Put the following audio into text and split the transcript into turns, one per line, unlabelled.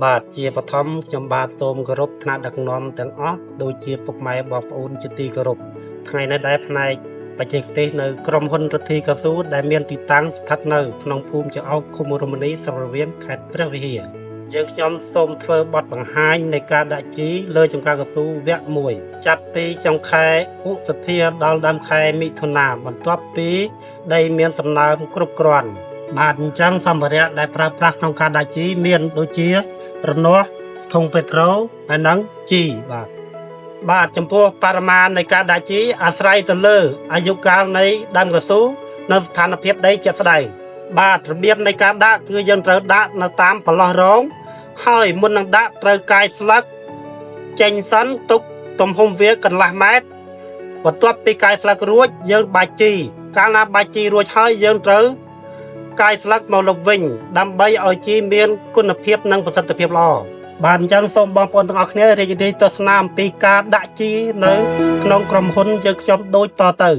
បាទជាបឋមខ្ញុំបាទសូមគោរពថ្នាក់ដឹកនាំទាំងអស់ដូចជាពុកម៉ែបងប្អូនជាទីគោរពថ្ងៃនេះដែរផ្នែកបច្ចេកទេសនៅក្រុមហ៊ុនរទ្ធីកស៊ូដែលមានទីតាំងស្ថិតនៅក្នុងភូមិចអោកឃុំរមនីស្រវៀនខេត្តព្រះវិហារយើងខ្ញុំសូមធ្វើបទបង្ហាញនៃការដាក់ជីលើចំការកស៊ូវគ្គ1ចាប់ពីចុងខែឧសភាដល់ដើមខែមិថុនាបន្ទាប់ពីដីមានសំណើមគ្រប់គ្រាន់បាទអញ្ចឹងសម្ភារៈដែលប្រើប្រាស់ក្នុងការដាក់ជីមានដូចជារនាស់ធុងពេត្រូហើយនិងជីបាទចំពោះបរិមាណនៃការដាក់ជីអាស្រ័យទៅលើអាយុកាលនៃដើមកស៊ូនៅស្ថានភាពដីជាក់ស្ដែងបាទរបៀបនៃការដាក់គឺយើងត្រូវដាក់នៅតាមប្រឡោះរងហើយមុននឹងដាក់ត្រូវកាយស្លឹកចេញសិនទុកទំហំវាកន្លះម៉ែត្របន្ទាប់ពីកាយស្លឹករួចយើងបាច់ជីកាលណាបាច់ជីរួចហើយយើងត្រូវកាយស្លឹកមកលុបវិញដើម្បីឲ្យជីមានគុណភាពនិងប្រសិទ្ធភាពល្អបាទអញ្ចឹងសូមបងប្អូនទាំងអស់គ្នារីករាយទស្សនាអំពីការដាក់ជីនៅក្នុងក្រុមហ៊ុនយើងខ្ញុំដូចតទៅ